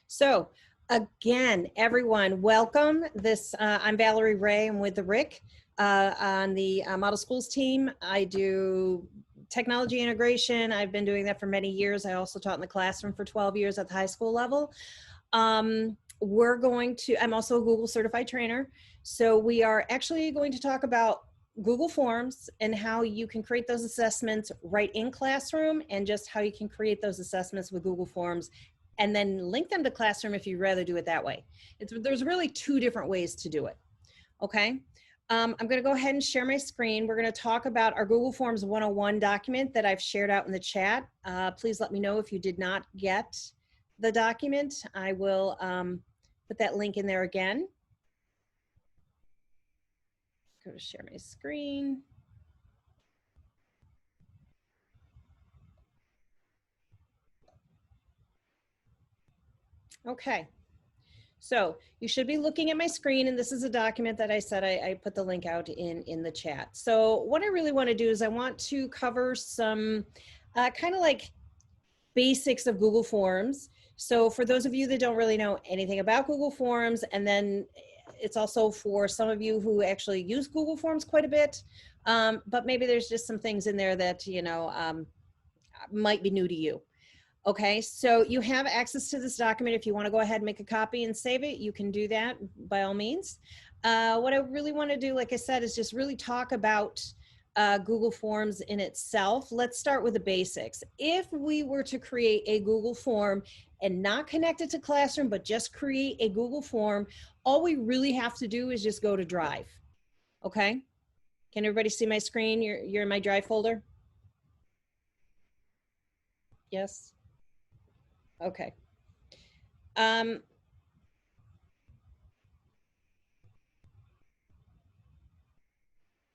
So again, everyone, welcome. I'm Valerie Ray. I'm with the RIC on the Model Schools team. I do technology integration. I've been doing that for many years. I also taught in the classroom for 12 years at the high school level. I'm also a Google certified trainer. So we are actually going to talk about Google Forms and how you can create those assessments right in classroom, and just how you can create those assessments with Google Forms and then link them to Classroom if you'd rather do it that way. There's really two different ways to do it, okay? I'm gonna go ahead and share my screen. We're gonna talk about our Google Forms 101 document that I've shared out in the chat. Please let me know if you did not get the document. I will put that link in there again. Go to share my screen. Okay, so you should be looking at my screen, and this is a document that I said I put the link out in the chat. So what I really want to do is I want to cover some kind of like basics of Google Forms. So for those of you that don't really know anything about Google Forms, and then it's also for some of you who actually use Google Forms quite a bit, but maybe there's just some things in there that, you know, might be new to you. Okay, so you have access to this document. If you want to go ahead and make a copy and save it, you can do that by all means. What I really want to do, like I said, is just really talk about Google Forms in itself. Let's start with the basics. If we were to create a Google Form and not connect it to Classroom, but just create a Google Form, all we really have to do is just go to Drive. Okay, can everybody see my screen? You're in my Drive folder? Yes? Okay. I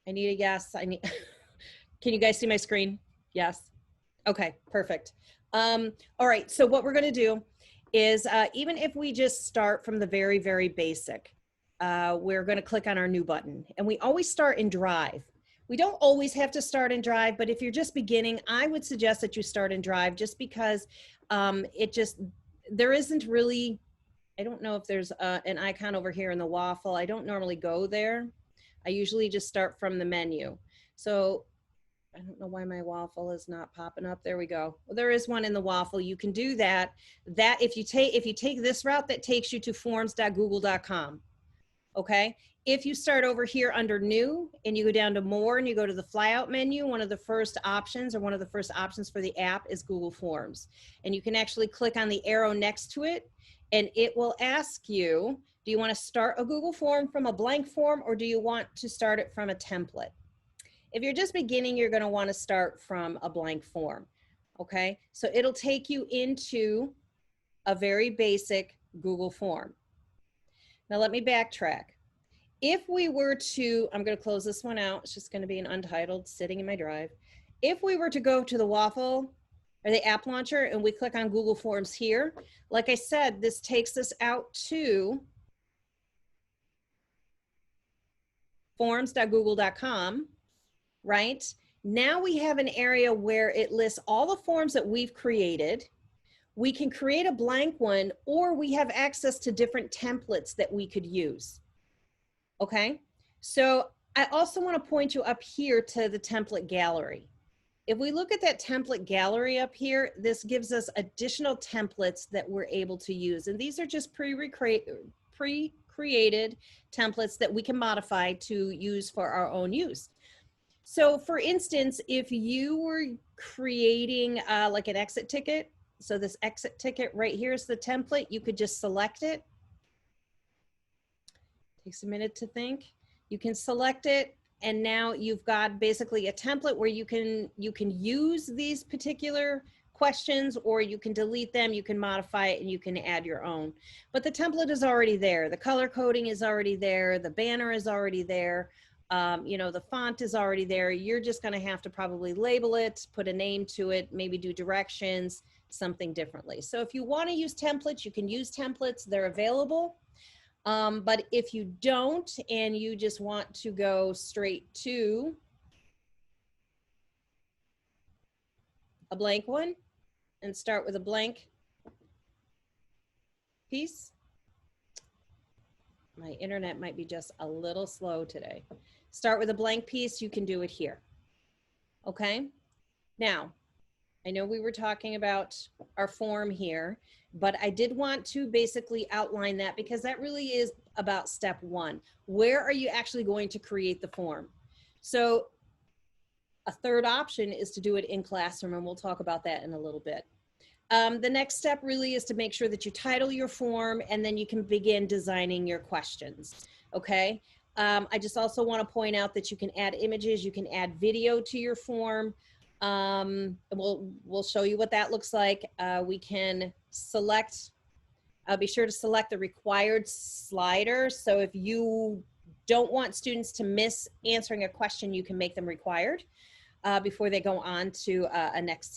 need a yes. Can you guys see my screen? Yes. Okay, perfect. All right, so what we're gonna do is even if we just start from the very, very basic, we're gonna click on our new button, and we always start in Drive. We don't always have to start in Drive, but if you're just beginning, I would suggest that you start in Drive, just because there isn't really, I don't know if there's an icon over here in the waffle. I don't normally go there. I usually just start from the menu. So I don't know why my waffle is not popping up. There we go. Well, there is one in the waffle. You can do that. If you take this route, that takes you to forms.google.com. Okay. If you start over here under new and you go down to more and you go to the flyout menu, one of the first options for the app is Google Forms. And you can actually click on the arrow next to it, and it will ask you, do you want to start a Google Form from a blank form, or do you want to start it from a template? If you're just beginning, you're going to want to start from a blank form. Okay. So it'll take you into a very basic Google Form. Now let me backtrack. If we were to, I'm going to close this one out. It's just going to be an untitled sitting in my Drive. If we were to go to the waffle or the app launcher and we click on Google Forms here, like I said, this takes us out to forms.google.com, right? Now we have an area where it lists all the forms that we've created. We can create a blank one, or we have access to different templates that we could use. Okay, so I also want to point you up here to the template gallery. If we look at that template gallery up here, this gives us additional templates that we're able to use. And these are just pre-created templates that we can modify to use for our own use. So for instance, if you were creating like an exit ticket, so this exit ticket right here is the template, you could just select it. Takes a minute to think. You can select it, and now you've got basically a template where you can use these particular questions, or you can delete them, you can modify it, and you can add your own. But the template is already there. The color coding is already there. The banner is already there. You know, the font is already there. You're just going to have to probably label it, put a name to it, maybe do directions, something differently. So if you want to use templates, you can use templates. They're available. But if you don't, and you just want to go straight to a blank one and start with a blank piece. My internet might be just a little slow today. Start with a blank piece. You can do it here. Okay. Now, I know we were talking about our form here, but I did want to basically outline that because that really is about step one. Where are you actually going to create the form? So a third option is to do it in classroom, and we'll talk about that in a little bit. The next step really is to make sure that you title your form, and then you can begin designing your questions, okay? I just also want to point out that you can add images, you can add video to your form. We'll show you what that looks like. We can select, be sure to select the required slider. So if you don't want students to miss answering a question, you can make them required before they go on to the next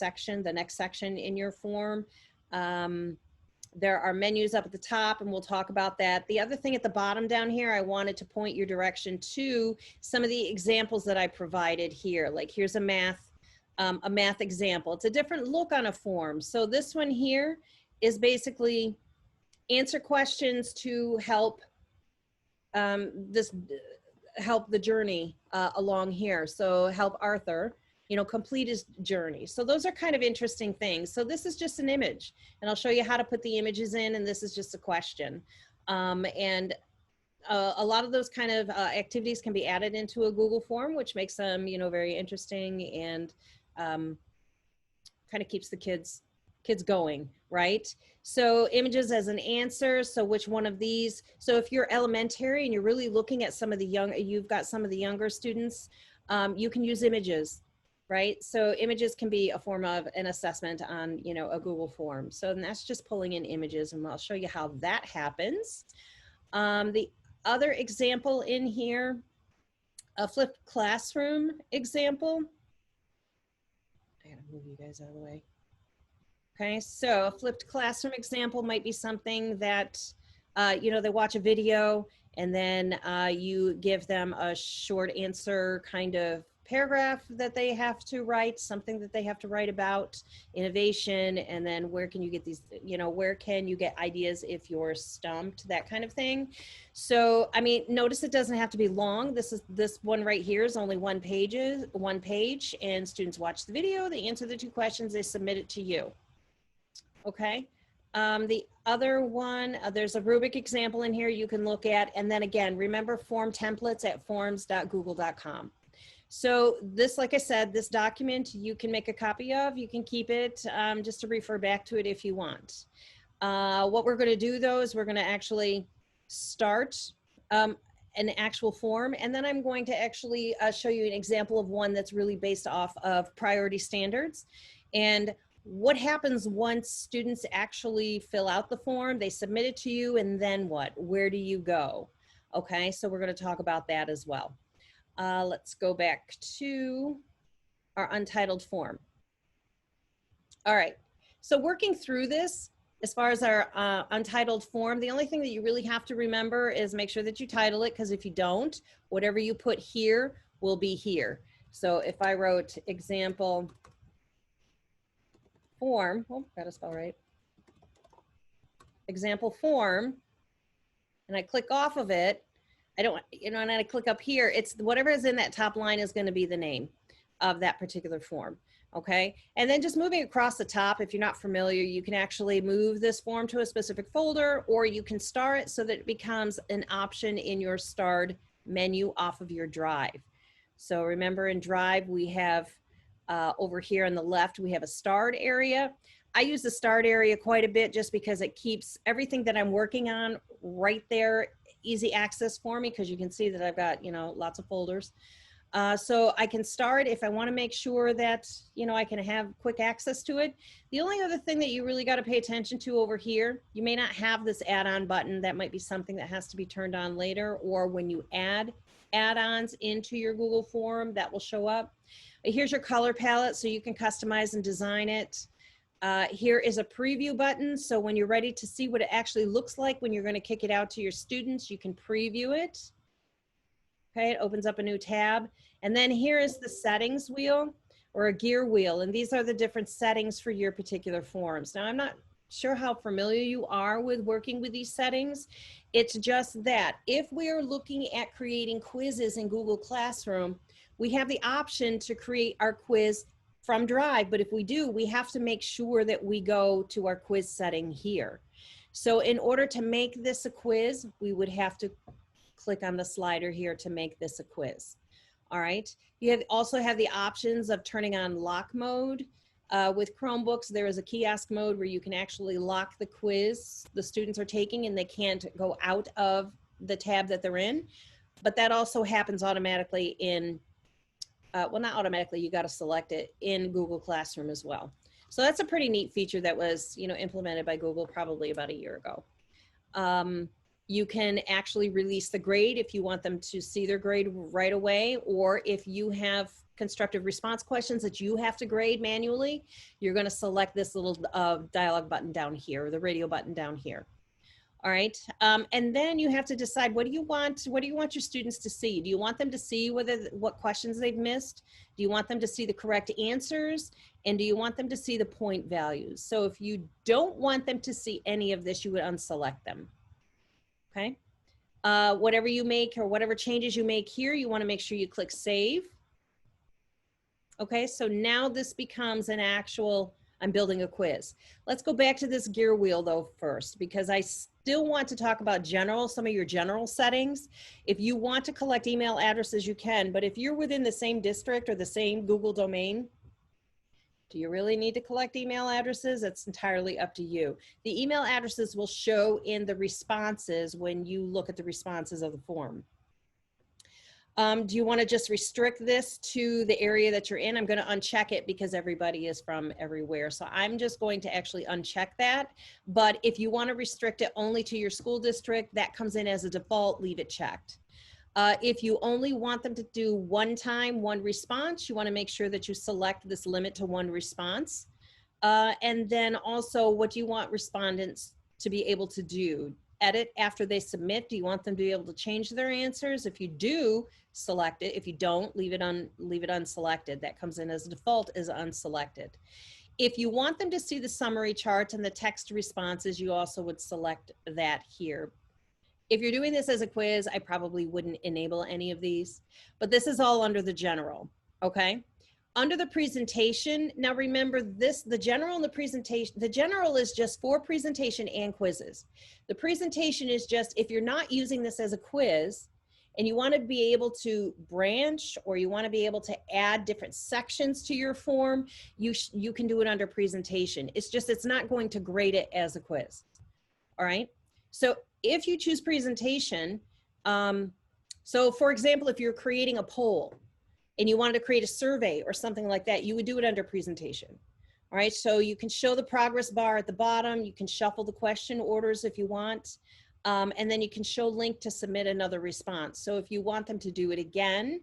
section in your form. There are menus up at the top, and we'll talk about that. The other thing at the bottom down here, I wanted to point your direction to some of the examples that I provided here. Like here's a math example. It's a different look on a form. So this one here is basically answer questions to help help the journey along here. So help Arthur, you know, complete his journey. So those are kind of interesting things. So this is just an image, and I'll show you how to put the images in, and this is just a question. A lot of those kind of activities can be added into a Google form, which makes them, you know, very interesting and kind of keeps the kids going, right? So images as an answer. So which one of these? So if you're elementary and you're really looking at some of the you've got some of the younger students, you can use images, right? So images can be a form of an assessment on, you know, a Google form. So that's just pulling in images, and I'll show you how that happens. The other example in here, a flipped classroom example. I gotta move you guys out of the way. Okay, so a flipped classroom example might be something that, you know, they watch a video and then you give them a short answer kind of paragraph that they have to write, something that they have to write about innovation, and then where can you get these, you know, where can you get ideas if you're stumped, that kind of thing. So, I mean, notice it doesn't have to be long. This one right here is only one page, and students watch the video, they answer the two questions, they submit it to you. Okay. The other one, there's a rubric example in here you can look at. And then again, remember form templates at forms.google.com. So this, like I said, this document you can make a copy of, you can keep it just to refer back to it if you want. What we're going to do though is we're going to actually start an actual form, and then I'm going to actually show you an example of one that's really based off of priority standards. And what happens once students actually fill out the form, they submit it to you, and then what? Where do you go? Okay, so we're going to talk about that as well. Let's go back to our untitled form. All right, so working through this, as far as our untitled form, the only thing that you really have to remember is make sure that you title it, because if you don't, whatever you put here will be here. So if I wrote example form, oh, gotta spell right, example form, and I click off of it, I don't, you know, and I click up here, it's whatever is in that top line is going to be the name of that particular form. Okay, and then just moving across the top, if you're not familiar, you can actually move this form to a specific folder, or you can star it so that it becomes an option in your starred menu off of your drive. So remember, in Drive we have over here on the left, we have a starred area. I use the starred area quite a bit just because it keeps everything that I'm working on right there, easy access for me, because you can see that I've got, you know, lots of folders. So I can star it if I want to make sure that, you know, I can have quick access to it. The only other thing that you really got to pay attention to over here, you may not have this add-on button. That might be something that has to be turned on later, or when you add add-ons into your Google form, that will show up. Here's your color palette, so you can customize and design it. Here is a preview button, so when you're ready to see what it actually looks like when you're going to kick it out to your students, you can preview it. Okay, it opens up a new tab. And then here is the settings wheel, or a gear wheel, and these are the different settings for your particular forms. Now, I'm not sure how familiar you are with working with these settings. It's just that if we are looking at creating quizzes in Google Classroom, we have the option to create our quiz from Drive, but if we do, we have to make sure that we go to our quiz setting here. So in order to make this a quiz, we would have to click on the slider here to make this a quiz. All right, you also have the options of turning on lock mode. With Chromebooks, there is a kiosk mode where you can actually lock the quiz the students are taking and they can't go out of the tab that they're in. But that also happens automatically in, well, not automatically, you got to select it in Google Classroom as well. So that's a pretty neat feature that was, you know, implemented by Google probably about a year ago. You can actually release the grade if you want them to see their grade right away, or if you have constructive response questions that you have to grade manually, you're going to select this little dialog button down here, or the radio button down here. All right, and then you have to decide, what do you want your students to see? Do you want them to see what questions they've missed? Do you want them to see the correct answers? And do you want them to see the point values? So if you don't want them to see any of this, you would unselect them. Okay, whatever you make or whatever changes you make here, you want to make sure you click save. Okay, so now this becomes an actual, I'm building a quiz. Let's go back to this gear wheel though first, because I still want to talk about some of your general settings. If you want to collect email addresses, you can, but if you're within the same district or the same Google domain, do you really need to collect email addresses? It's entirely up to you. The email addresses will show in the responses when you look at the responses of the form. Do you want to just restrict this to the area that you're in? I'm going to uncheck it because everybody is from everywhere. So I'm just going to actually uncheck that. But if you want to restrict it only to your school district, that comes in as a default, leave it checked. If you only want them to do one time, one response, you want to make sure that you select this limit to one response. And then also, what do you want respondents to be able to do? Edit after they submit? Do you want them to be able to change their answers? If you do, select it. If you don't, leave it unselected. That comes in as a default as unselected. If you want them to see the summary charts and the text responses, you also would select that here. If you're doing this as a quiz, I probably wouldn't enable any of these, but this is all under the general, okay? Under the presentation, now remember this, the general and the presentation, the general is just for presentation and quizzes. The presentation is just, if you're not using this as a quiz and you want to be able to branch, or you want to be able to add different sections to your form, you can do it under presentation. It's just, it's not going to grade it as a quiz, all right? So if you choose presentation, so for example, if you're creating a poll and you wanted to create a survey or something like that, you would do it under presentation. All right, so you can show the progress bar at the bottom, you can shuffle the question orders if you want, and then you can show link to submit another response. So if you want them to do it again,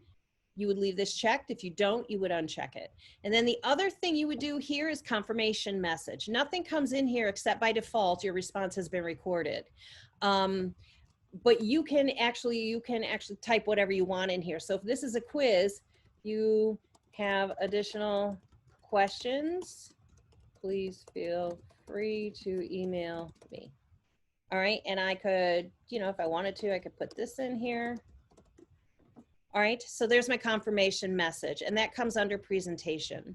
you would leave this checked. If you don't, you would uncheck it. And then the other thing you would do here is confirmation message. Nothing comes in here except by default, your response has been recorded. But you can actually type whatever you want in here. So if this is a quiz, you have additional questions, please feel free to email me. All right, and I could, you know, if I wanted to, I could put this in here. All right, so there's my confirmation message, and that comes under presentation.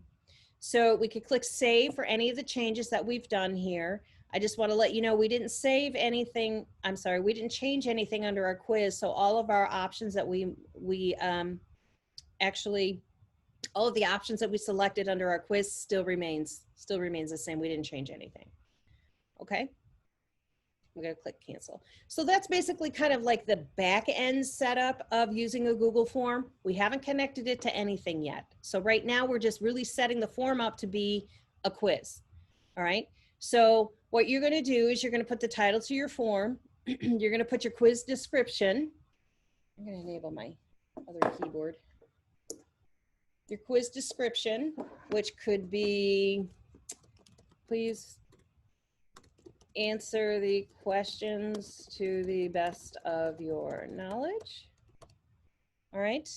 So we could click save for any of the changes that we've done here. I just want to let you know we didn't save anything, I'm sorry, we didn't change anything under our quiz, so all of our options that all of the options that we selected under our quiz still remains the same. We didn't change anything. Okay, we're going to click cancel. So that's basically kind of like the back end setup of using a Google form. We haven't connected it to anything yet. So right now we're just really setting the form up to be a quiz. All right, so what you're going to do is you're going to put the title to your form. You're going to put your quiz description. I'm going to enable my other keyboard. Your quiz description, which could be, please answer the questions to the best of your knowledge. All right.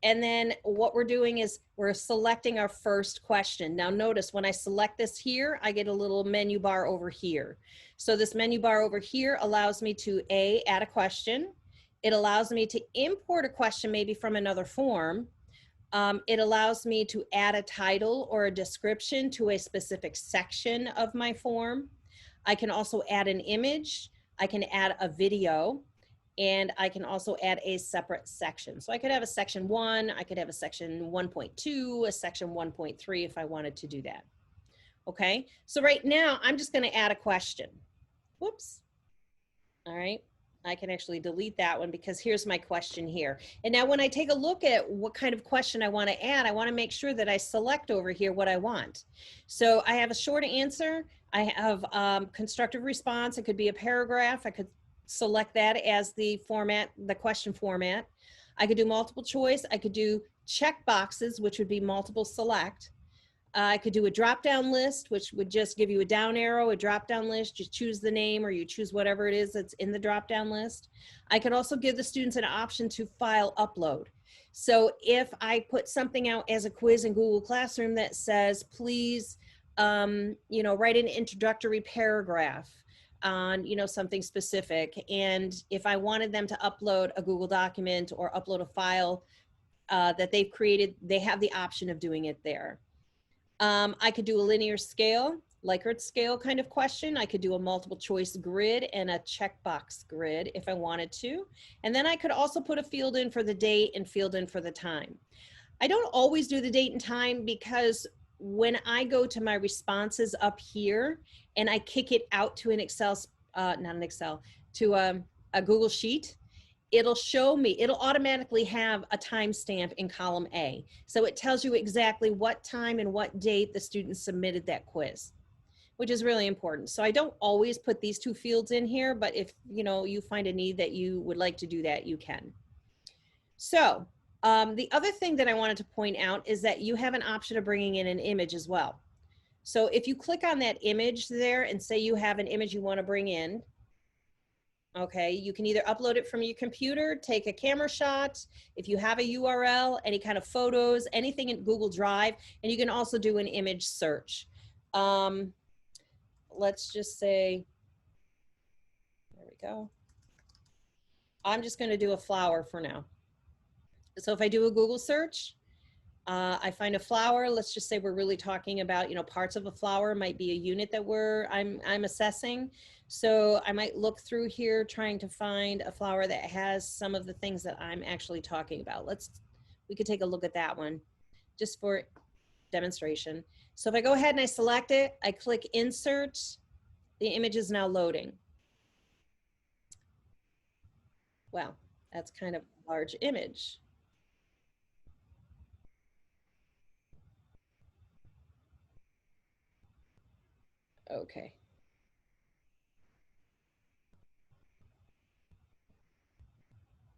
And then what we're doing is we're selecting our first question. Now notice when I select this here, I get a little menu bar over here. So this menu bar over here allows me to add a question. It allows me to import a question maybe from another form. It allows me to add a title or a description to a specific section of my form. I can also add an image. I can add a video. And I can also add a separate section. So I could have a section 1, I could have a section 1.2, a section 1.3 if I wanted to do that. Okay, so right now I'm just going to add a question. Whoops. All right, I can actually delete that one because here's my question here. And now when I take a look at what kind of question I want to add, I want to make sure that I select over here what I want. So I have a short answer. I have constructive response. It could be a paragraph. I could select that as the format, the question format. I could do multiple choice. I could do check boxes, which would be multiple select. I could do a drop-down list, which would just give you a down arrow, a drop-down list. You choose the name or you choose whatever it is that's in the drop-down list. I could also give the students an option to file upload. So if I put something out as a quiz in Google Classroom that says, please, you know, write an introductory paragraph on, you know, something specific. And if I wanted them to upload a Google document or upload a file that they've created, they have the option of doing it there. I could do a linear scale, Likert scale kind of question. I could do a multiple choice grid and a checkbox grid if I wanted to. And then I could also put a field in for the date and field in for the time. I don't always do the date and time because when I go to my responses up here and I kick it out to an Excel, not an Excel, to a Google Sheet, it'll show me, it'll automatically have a timestamp in column A. So it tells you exactly what time and what date the student submitted that quiz, which is really important. So I don't always put these two fields in here, but if you know you find a need that you would like to do that, you can. So the other thing that I wanted to point out is that you have an option of bringing in an image as well. So if you click on that image there and say you have an image you want to bring in, okay, you can either upload it from your computer, take a camera shot, if you have a URL, any kind of photos, anything in Google Drive, and you can also do an image search. Let's just say, there we go. I'm just going to do a flower for now. So if I do a Google search, I find a flower. Let's just say we're really talking about, you know, parts of a flower might be a unit that I'm assessing. So I might look through here trying to find a flower that has some of the things that I'm actually talking about. We could take a look at that one just for demonstration. So if I go ahead and I select it, I click insert, the image is now loading. Wow, that's kind of a large image. Okay.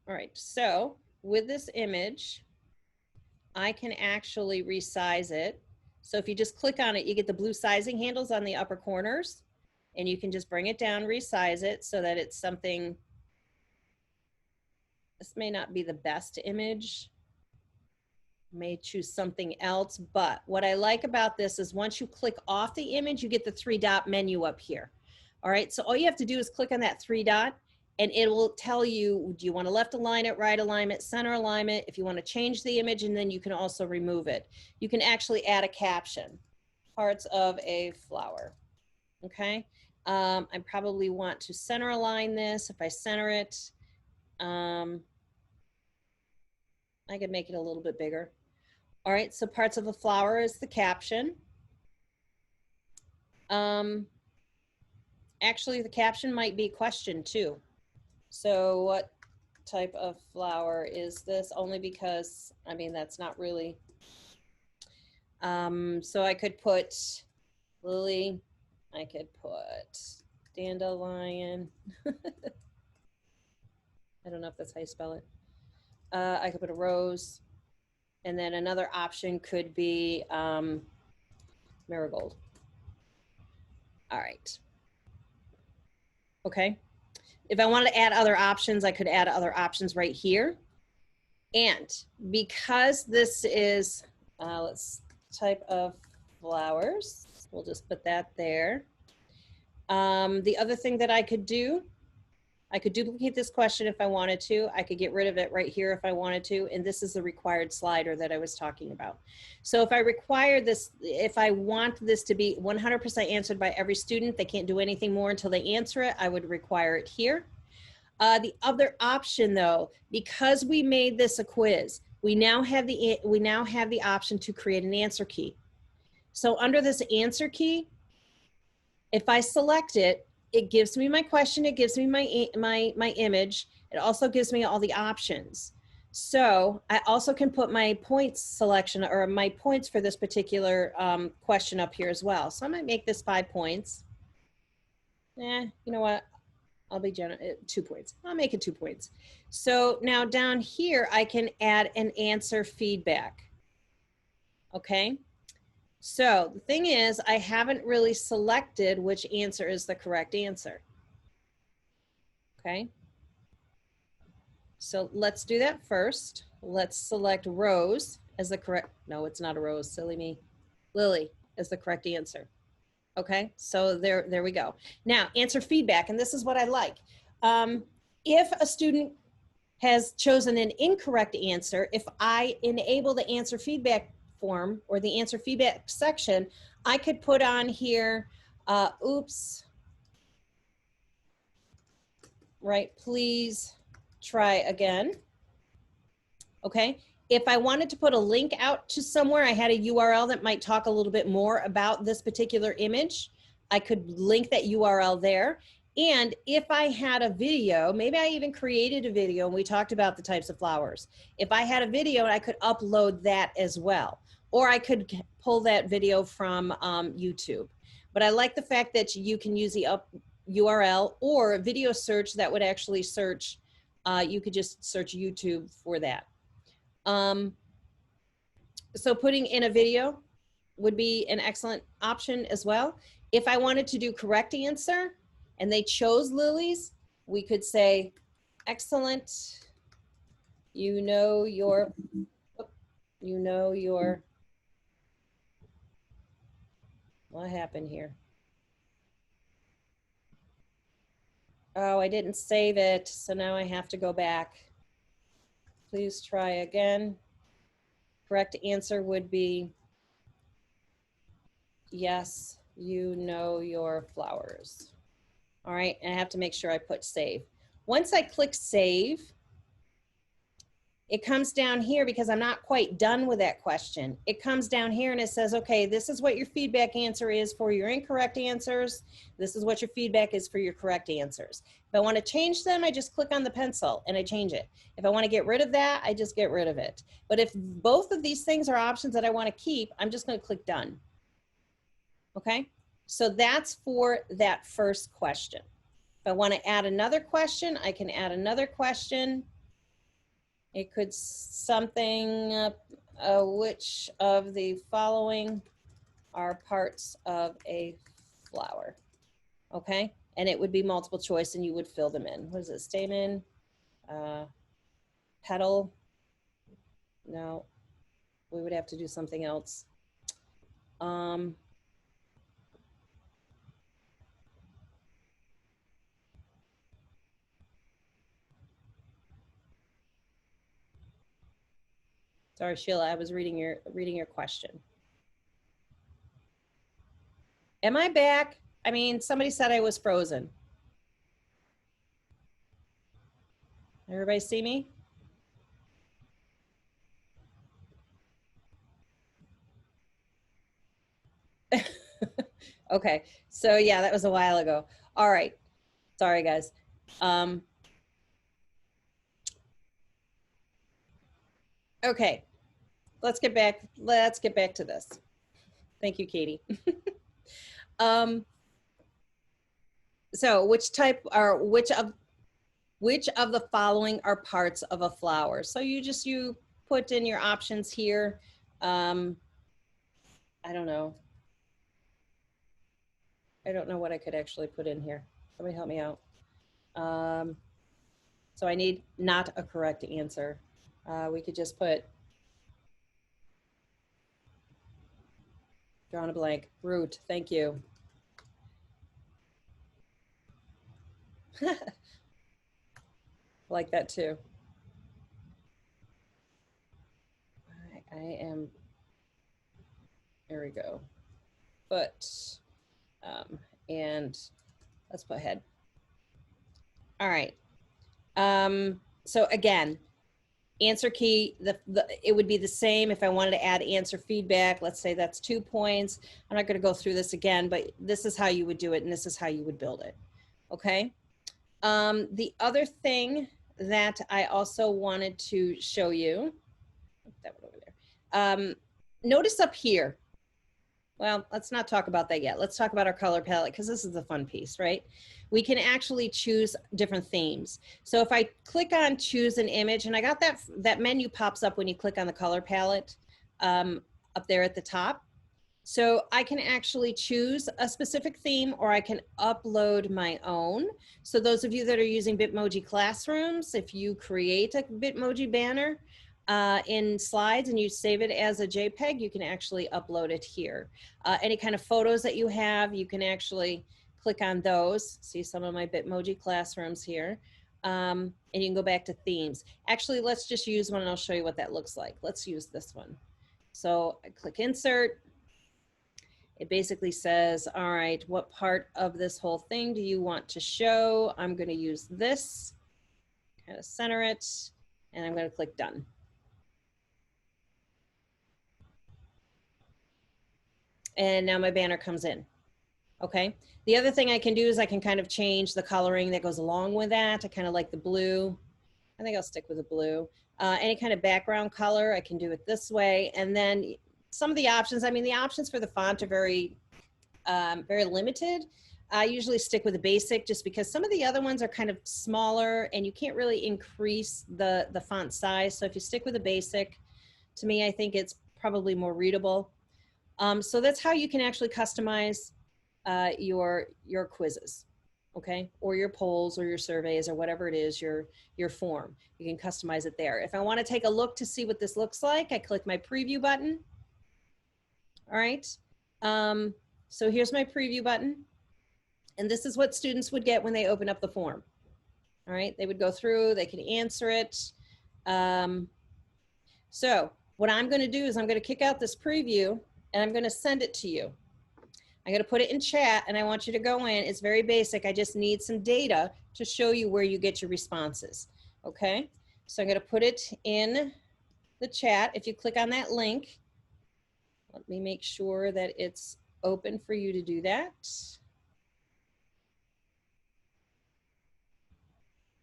All right, so with this image, I can actually resize it. So if you just click on it, you get the blue sizing handles on the upper corners, and you can just bring it down, resize it so that it's something. This may not be the best image. May choose something else, but what I like about this is once you click off the image, you get the 3-dot menu up here. All right, so all you have to do is click on that 3-dot and it will tell you, do you want to left alignment, right alignment, center alignment, if you want to change the image, and then you can also remove it. You can actually add a caption, parts of a flower, okay? I probably want to center align this. If I center it, I could make it a little bit bigger. All right, so parts of a flower is the caption. Actually, the caption might be question too. So what type of flower is this? Only because, I mean, that's not really. So I could put lily, I could put dandelion. I don't know if that's how you spell it. I could put a rose. And then another option could be marigold. All right. Okay. If I wanted to add other options, I could add other options right here. And because this is, let's type of flowers, we'll just put that there. The other thing that I could do, I could duplicate this question if I wanted to. I could get rid of it right here if I wanted to. And this is the required slider that I was talking about. So if I require this, if I want this to be 100% answered by every student, they can't do anything more until they answer it, I would require it here. The other option though, because we made this a quiz, we now have the option to create an answer key. So under this answer key, if I select it, it gives me my question, it gives me my image, it also gives me all the options. So I also can put my points selection or my points for this particular question up here as well. So I might make this 5 points. You know what? I'll be 2 points. I'll make it 2 points. So now down here, I can add an answer feedback. Okay. So the thing is, I haven't really selected which answer is the correct answer. Okay. So let's do that first. Let's select Rose as the correct, no, it's not a rose, silly me. Lily is the correct answer. Okay, so there we go. Now, answer feedback, and this is what I like. If a student has chosen an incorrect answer, if I enable the answer feedback form or the answer feedback section, I could put on here, oops, right, please try again. Okay, if I wanted to put a link out to somewhere, I had a URL that might talk a little bit more about this particular image, I could link that URL there. And if I had a video, maybe I even created a video and we talked about the types of flowers. If I had a video, I could upload that as well. Or I could pull that video from YouTube. But I like the fact that you can use the URL or a video search that would actually search, you could just search YouTube for that. So putting in a video would be an excellent option as well. If I wanted to do correct answer and they chose lilies, we could say, excellent, you know your, what happened here? Oh, I didn't save it, so now I have to go back. Please try again. Correct answer would be, yes, you know your flowers. All right, and I have to make sure I put save. Once I click save, it comes down here because I'm not quite done with that question. It comes down here and it says, okay, this is what your feedback answer is for your incorrect answers. This is what your feedback is for your correct answers. If I want to change them, I just click on the pencil and I change it. If I want to get rid of that, I just get rid of it. But if both of these things are options that I want to keep, I'm just going to click done. Okay, so that's for that first question. If I want to add another question, I can add another question. It could something, which of the following are parts of a flower? Okay, and it would be multiple choice and you would fill them in. What is it, stamen, petal? No, we would have to do something else. Sorry, Sheila, I was reading your question. Am I back? I mean, somebody said I was frozen. Everybody see me? Okay, so yeah, that was a while ago. All right, sorry guys. Okay, let's get back to this. Thank you, Katie. So which of the following are parts of a flower? So you put in your options here. I don't know. I don't know what I could actually put in here. Somebody help me out. So I need not a correct answer. We could just put drawn a blank. Root, thank you. Like that too. I am, there we go. Foot, and let's put head. All right. So again, answer key, it would be the same if I wanted to add answer feedback. Let's say that's 2 points. I'm not going to go through this again, but this is how you would do it, and this is how you would build it. Okay. The other thing that I also wanted to show you, that one over there. Notice up here. Well, let's not talk about that yet. Let's talk about our color palette because this is the fun piece, right? We can actually choose different themes. So if I click on choose an image, and I got that menu pops up when you click on the color palette up there at the top. So I can actually choose a specific theme, or I can upload my own. So those of you that are using Bitmoji Classrooms, if you create a Bitmoji banner in slides and you save it as a JPEG, you can actually upload it here. Any kind of photos that you have, you can actually click on those. See some of my Bitmoji Classrooms here. And you can go back to themes. Actually, let's just use one and I'll show you what that looks like. Let's use this one. So I click insert. It basically says, all right, what part of this whole thing do you want to show? I'm going to use this, kind of center it, and I'm going to click done. And now my banner comes in. Okay. The other thing I can do is I can kind of change the coloring that goes along with that. I kind of like the blue. I think I'll stick with the blue. Any kind of background color, I can do it this way. And then some of the options, I mean, the options for the font are very limited. I usually stick with the basic just because some of the other ones are kind of smaller and you can't really increase the font size. So if you stick with the basic, to me, I think it's probably more readable. So that's how you can actually customize your quizzes, okay? Or your polls or your surveys or whatever it is, your form. You can customize it there. If I want to take a look to see what this looks like, I click my preview button. All right. So here's my preview button. And this is what students would get when they open up the form. All right. They would go through, they can answer it. So what I'm going to do is I'm going to kick out this preview and I'm going to send it to you. I'm going to put it in chat and I want you to go in. It's very basic. I just need some data to show you where you get your responses. Okay. So I'm going to put it in the chat. If you click on that link, let me make sure that it's open for you to do that.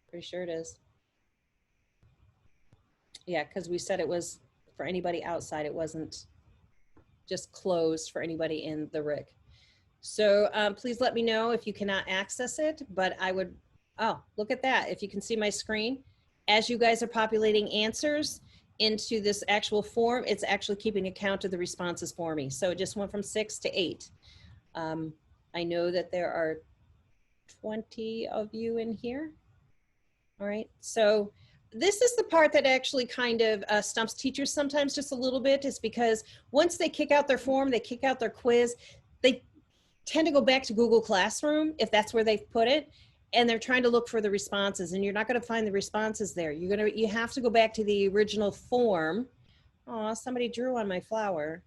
Pretty sure it is. Yeah, because we said it was for anybody outside. It wasn't just closed for anybody in the rig. So please let me know if you cannot access it, but I would, oh, look at that. If you can see my screen, as you guys are populating answers into this actual form, it's actually keeping account of the responses for me. So it just went from 6 to 8. I know that there are 20 of you in here. All right, so this is the part that actually kind of stumps teachers sometimes just a little bit, is because once they kick out their form, they kick out their quiz, they tend to go back to Google Classroom if that's where they've put it, and they're trying to look for the responses, and you're not going to find the responses there. You have to go back to the original form. Oh, somebody drew on my flower.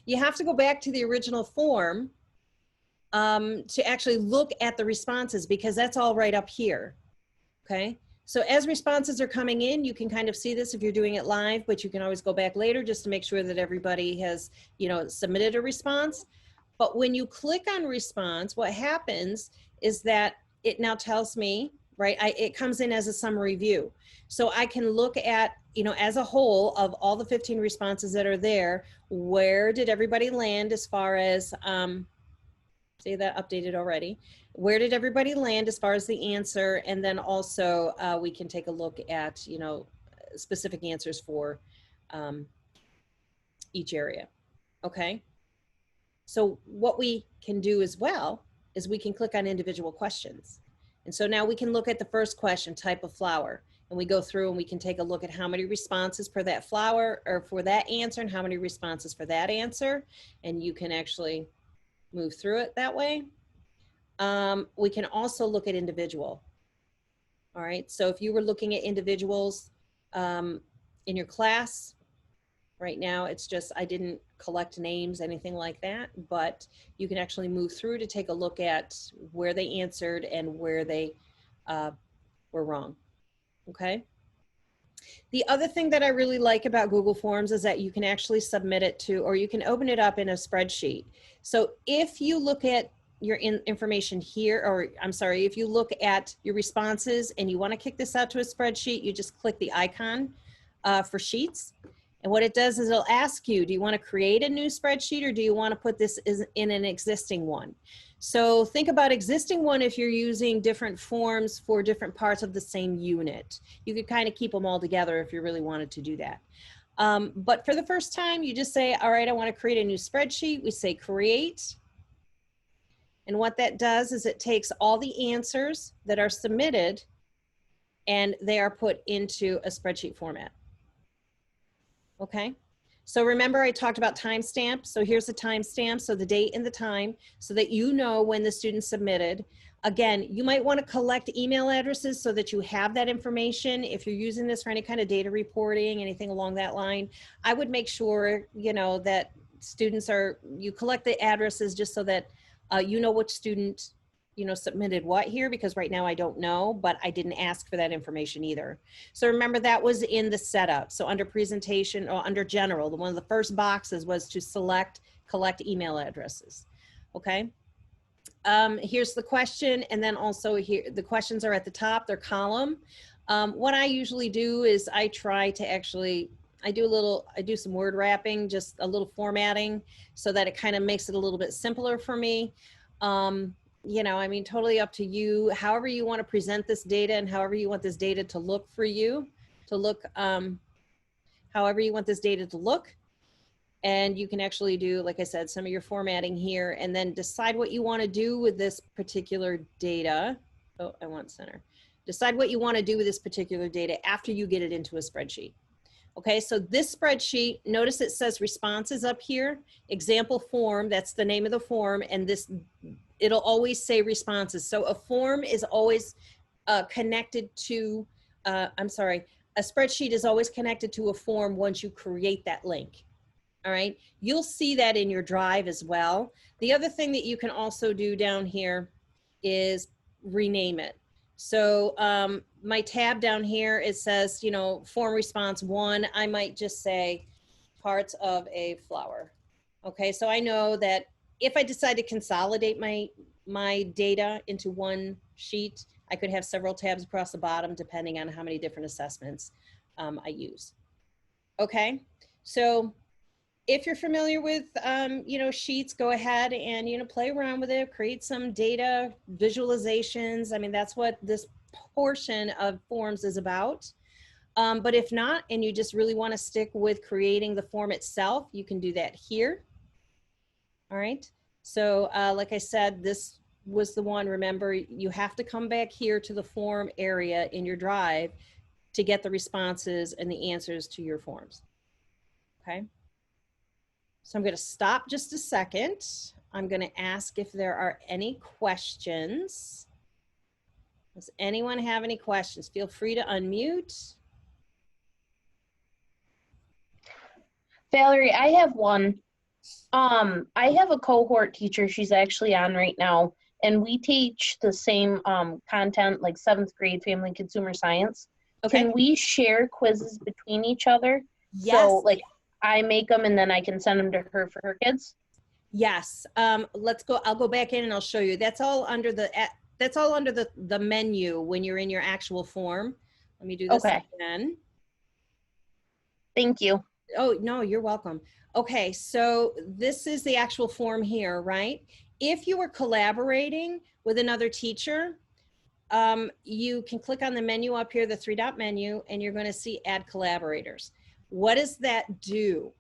You have to go back to the original form to actually look at the responses, because that's all right up here. Okay, so as responses are coming in, you can kind of see this if you're doing it live, but you can always go back later just to make sure that everybody has, you know, submitted a response. But when you click on response, what happens is that it now tells me, right, it comes in as a summary view. So I can look at, you know, as a whole of all the 15 responses that are there, where did everybody land as far as, see that updated already. Where did everybody land as far as the answer? And then also we can take a look at, you know, specific answers for each area. Okay. So what we can do as well is we can click on individual questions. And so now we can look at the first question, type of flower. And we go through and we can take a look at how many responses per that flower or for that answer and how many responses for that answer. And you can actually move through it that way. We can also look at individual. All right, so if you were looking at individuals in your class, right now it's just, I didn't collect names, anything like that, but you can actually move through to take a look at where they answered and where they were wrong, okay? The other thing that I really like about Google Forms is that you can actually submit it to, or you can open it up in a spreadsheet. So if you look at your information here, or I'm sorry, if you look at your responses and you want to kick this out to a spreadsheet, you just click the icon for sheets. And what it does is it'll ask you, do you want to create a new spreadsheet or do you want to put this in an existing one? So think about existing one if you're using different forms for different parts of the same unit. You could kind of keep them all together if you really wanted to do that. But for the first time, you just say, all right, I want to create a new spreadsheet. We say create. And what that does is it takes all the answers that are submitted and they are put into a spreadsheet format. Okay, so remember I talked about timestamp. So here's the timestamp, so the date and the time, so that you know when the student submitted. Again, you might want to collect email addresses so that you have that information. If you're using this for any kind of data reporting, anything along that line, I would make sure, you know, that students you collect the addresses just so that you know which student, you know, submitted what here, because right now I don't know, but I didn't ask for that information either. So remember that was in the setup. So under presentation or under general, one of the first boxes was to collect email addresses. Okay. Here's the question. And then also here, the questions are at the top, they're column. What I usually do is I try to actually, I do some word wrapping, just a little formatting so that it kind of makes it a little bit simpler for me. You know, I mean, totally up to you, however you want to present this data and however you want this data to look for you, however you want this data to look. And you can actually do, like I said, some of your formatting here and then decide what you want to do with this particular data. Oh, I want center. Decide what you want to do with this particular data after you get it into a spreadsheet. Okay, so this spreadsheet, notice it says responses up here, example form, that's the name of the form, and this, it'll always say responses. So a form is always connected to, a spreadsheet is always connected to a form once you create that link. All right, you'll see that in your drive as well. The other thing that you can also do down here is rename it. So my tab down here, it says, you know, form response 1, I might just say parts of a flower. Okay, so I know that if I decide to consolidate my data into one sheet, I could have several tabs across the bottom depending on how many different assessments I use. Okay, so if you're familiar with, you know, sheets, go ahead and, you know, play around with it, create some data visualizations. I mean, that's what this portion of forms is about. But if not, and you just really want to stick with creating the form itself, you can do that here. All right. So like I said, this was the one, remember, you have to come back here to the form area in your drive to get the responses and the answers to your forms. Okay. So I'm going to stop just a second. I'm going to ask if there are any questions. Does anyone have any questions? Feel free to unmute. Valerie, I have one. I have a cohort teacher. She's actually on right now, and we teach the same content, like 7th grade family consumer science. Okay. Can we share quizzes between each other? Yes. So like I make them and then I can send them to her for her kids? Yes. Let's go. I'll go back in and I'll show you. That's all under the menu when you're in your actual form. Let me do this again. Thank you. Oh, no, you're welcome. Okay, so this is the actual form here, right? If you were collaborating with another teacher, you can click on the menu up here, the 3-dot menu, and you're going to see add collaborators. What does that do?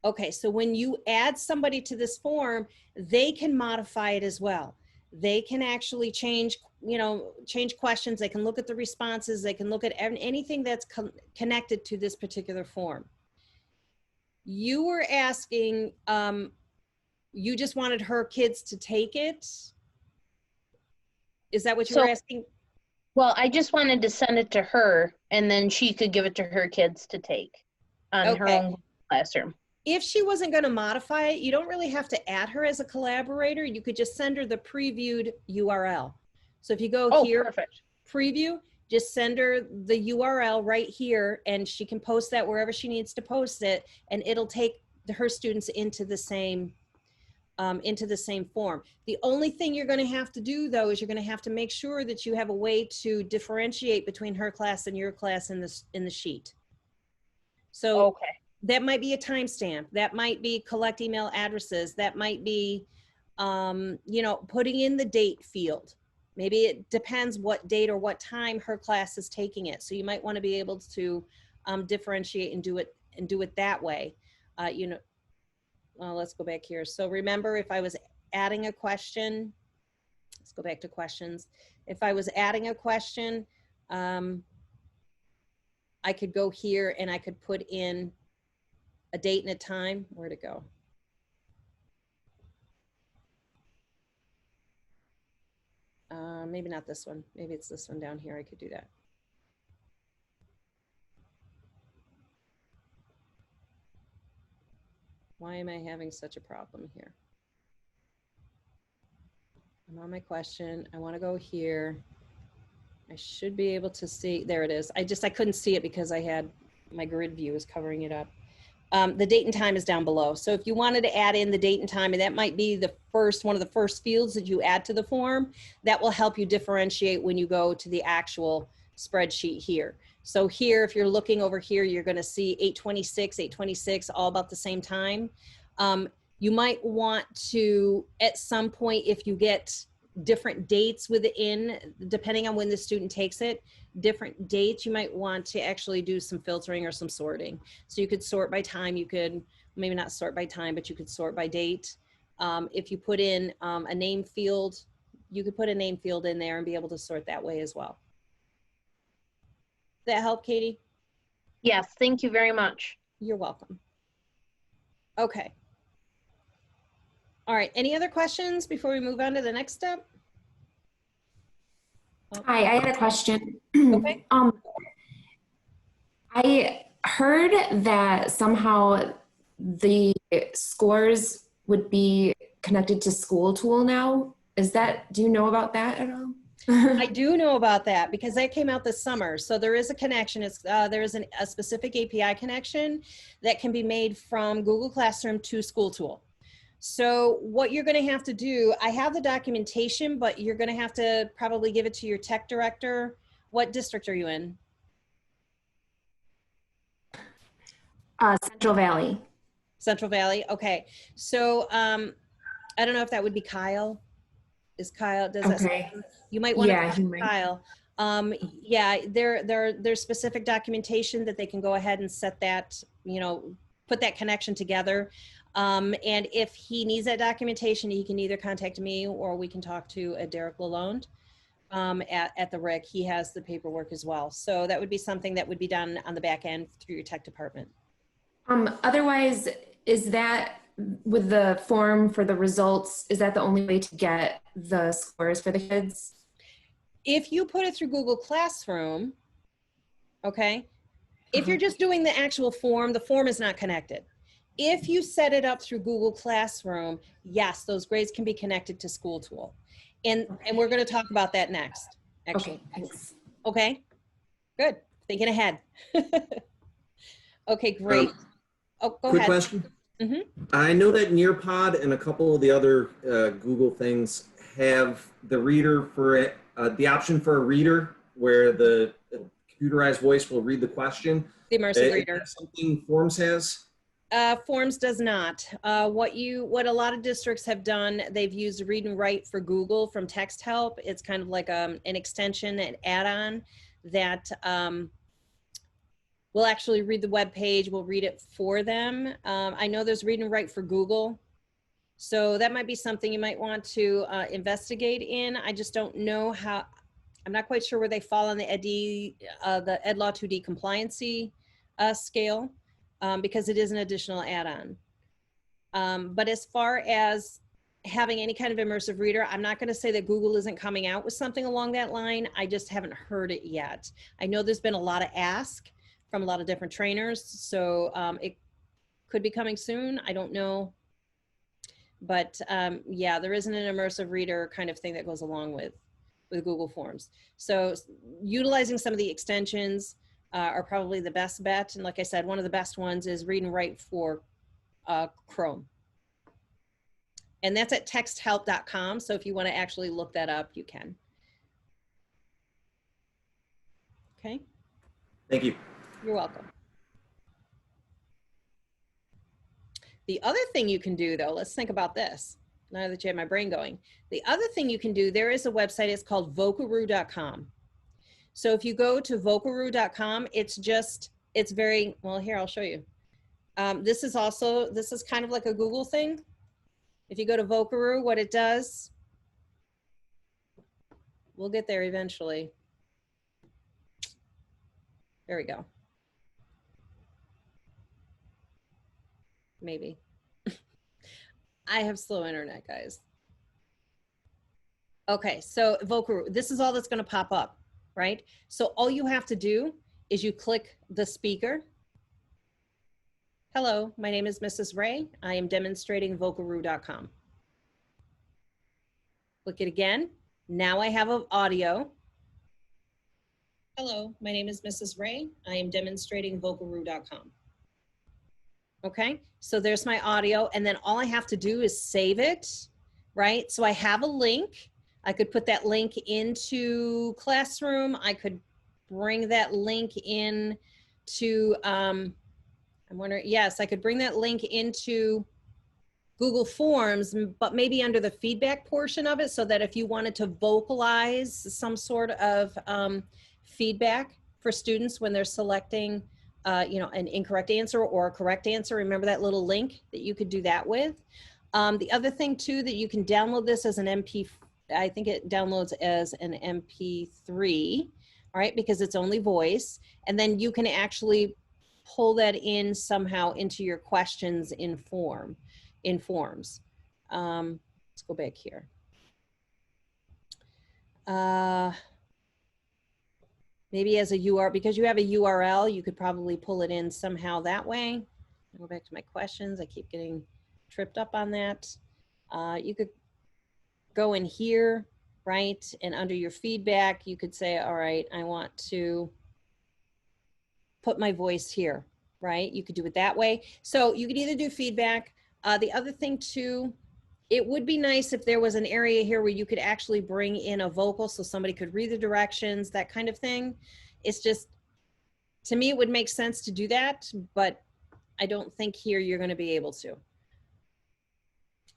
Okay, so when you add somebody to this form, they can modify it as well. they can actually change, change questions. They can look at the responses. They can look at anything that's connected to this particular form. You were asking, you just wanted her kids to take it. Is that what you were asking? Well, I just wanted to send it to her, and then she could give it to her kids to take on her own classroom. If she wasn't going to modify it, you don't really have to add her as a collaborator. You could just send her the previewed URL. So if you go here, perfect. Preview, just send her the URL right here, and she can post that wherever she needs to post it, and it'll take her students into the same form. The only thing you're going to have to do, though, is you're going to have to make sure that you have a way to differentiate between her class and your class in the sheet. So that might be a timestamp. That might be collect email addresses. That might be, putting in the date field. Maybe it depends what date or what time her class is taking it. So you might want to be able to differentiate and do it that way. Well, let's go back here. So remember, if I was adding a question, let's go back to questions. If I was adding a question, I could go here and I could put in a date and a time. Where'd it go? Maybe not this one. Maybe it's this one down here. I could do that. Why am I having such a problem here? I'm on my question. I want to go here. I should be able to see. There it is. I couldn't see it because I had my grid view is covering it up. The date and time is down below. So if you wanted to add in the date and time, and that might be one of the first fields that you add to the form, that will help you differentiate when you go to the actual spreadsheet here. So here, if you're looking over here, you're going to see 8:26, all about the same time. You might want to, at some point, if you get different dates within, depending on when the student takes it, different dates, you might want to actually do some filtering or some sorting. So you could sort by time. You could maybe not sort by time, but you could sort by date. If you put in a name field, you could put a name field in there and be able to sort that way as well. That help, Katie? Yes, thank you very much. You're welcome. Okay. All right, any other questions before we move on to the next step? Hi, I had a question. Okay. I heard that somehow the scores would be connected to School Tool now. Do you know about that at all? I do know about that because that came out this summer. So there is a connection. There is a specific API connection that can be made from Google Classroom to School Tool. So what you're going to have to do, I have the documentation, but you're going to have to probably give it to your tech director. What district are you in? Central Valley. Central Valley. Okay. So I don't know if that would be Kyle. Is Kyle, does that you might want to Kyle. Yeah, there's specific documentation that they can go ahead and set that, put that connection together. And if he needs that documentation, he can either contact me or we can talk to Derek Lalonde at the RIC. He has the paperwork as well. So that would be something that would be done on the back end through your tech department. Otherwise, is that with the form for the results, is that the only way to get the scores for the kids? If you put it through Google Classroom, okay, if you're just doing the actual form, the form is not connected. If you set it up through Google Classroom, yes, those grades can be connected to School Tool. And we're going to talk about that next, actually. Okay, thanks. Okay, good. Thinking ahead. Okay, great. Oh, go quick ahead. Question. Mm-hmm. I know that Nearpod and a couple of the other Google things have the reader for it, the option for a reader where the computerized voice will read the question. The immersive reader. Is that something Forms has? Forms does not. What a lot of districts have done, they've used Read and Write for Google from Text Help. It's kind of like an extension, an add-on that will actually read the web page, will read it for them. I know there's Read and Write for Google. So that might be something you might want to investigate in. I just don't know how, I'm not quite sure where they fall on the the Ed Law 2D compliancy scale, because it is an additional add-on. But as far as having any kind of immersive reader, I'm not going to say that Google isn't coming out with something along that line. I just haven't heard it yet. I know there's been a lot of ask from a lot of different trainers, so it could be coming soon. I don't know. But yeah, there isn't an immersive reader kind of thing that goes along with Google Forms. So utilizing some of the extensions are probably the best bet. And like I said, one of the best ones is Read and Write for Chrome. And that's at texthelp.com. So if you want to actually look that up, you can. Okay. Thank you. You're welcome. The other thing you can do, though, let's think about this. Now that you have my brain going. The other thing you can do, there is a website, it's called Vocaro.com. So if you go to Vocaro.com, it's very, well, here, I'll show you. This is kind of like a Google thing. If you go to Vocaro, what it does, we'll get there eventually. There we go. Maybe. I have slow internet, guys. Okay, so Vocaro, this is all that's going to pop up, right? So all you have to do is you click the speaker. Hello, my name is Mrs. Ray. I am demonstrating Vocaro.com. Click it again. Now I have an audio. Hello, my name is Mrs. Ray. I am demonstrating Vocaro.com. Okay, so there's my audio, and then all I have to do is save it, right? So I have a link. I could put that link into Classroom. I could bring that link in to, I'm wondering, yes, I could bring that link into Google Forms, but maybe under the feedback portion of it, so that if you wanted to vocalize some sort of feedback for students when they're selecting you know, an incorrect answer or a correct answer. Remember that little link that you could do that with. The other thing too, that you can download this as an MP, I think it downloads as an MP3, all right, because it's only voice. And then you can actually pull that in somehow into your questions in forms. Let's go back here. Maybe as a URL, because you have a URL, you could probably pull it in somehow that way. I'll go back to my questions. I keep getting tripped up on that. You could go in here, right? And under your feedback, you could say, all right, I want to put my voice here, right? You could do it that way. So you could either do feedback. The other thing too, it would be nice if there was an area here where you could actually bring in a vocal so somebody could read the directions, that kind of thing. It's just, to me, it would make sense to do that, but I don't think here you're going to be able to.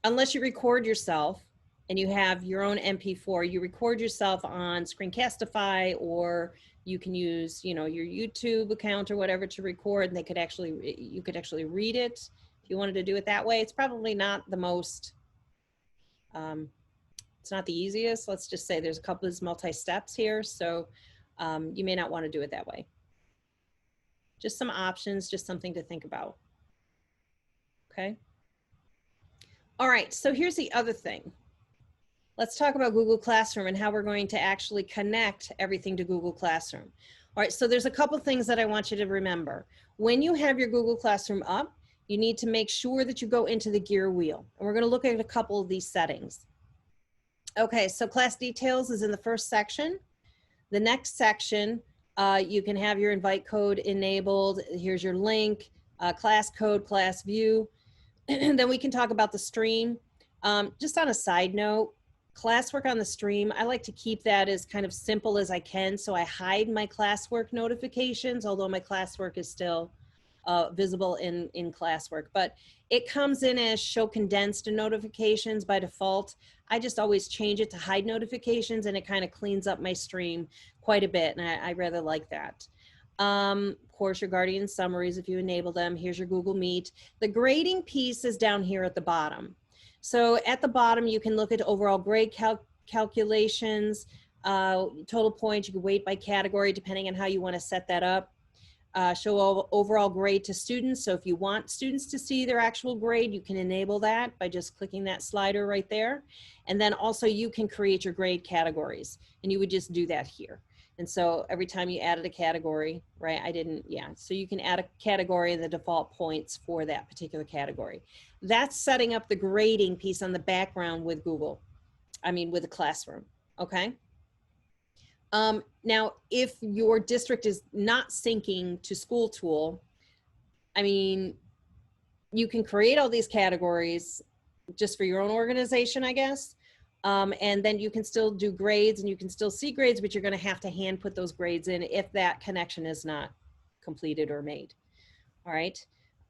Unless you record yourself and you have your own MP4, you record yourself on Screencastify, or you can use, you know, your YouTube account or whatever to record, and they could actually, you could actually read it if you wanted to do it that way. It's probably not the most, it's not the easiest. Let's just say there's a couple of multi-steps here. So you may not want to do it that way. Just some options, just something to think about. Okay. All right, so here's the other thing. Let's talk about Google Classroom and how we're going to actually connect everything to Google Classroom. All right, so there's a couple things that I want you to remember. When you have your Google Classroom up, you need to make sure that you go into the gear wheel. And we're going to look at a couple of these settings. Okay, so class details is in the first section. The next section, you can have your invite code enabled. Here's your link, class code, class view. And then we can talk about the stream. Just on a side note, classwork on the stream, I like to keep that as kind of simple as I can. So I hide my classwork notifications, although my classwork is still visible in classwork, but it comes in as show condensed notifications by default. I just always change it to hide notifications, and it kind of cleans up my stream quite a bit, and I rather like that. Of course, your Guardian summaries, if you enable them. Here's your Google Meet. The grading piece is down here at the bottom. So at the bottom, you can look at overall grade calculations, total points. You can weight by category depending on how you want to set that up. Show overall grade to students. So if you want students to see their actual grade, you can enable that by just clicking that slider right there. And then also you can create your grade categories, and you would just do that here. And so every time you added a category, right? So you can add a category and the default points for that particular category. That's setting up the grading piece on the background with with the classroom, okay? Now, if your district is not syncing to School Tool, you can create all these categories just for your own organization, I guess. And then you can still do grades and you can still see grades, but you're going to have to hand put those grades in if that connection is not completed or made. All right.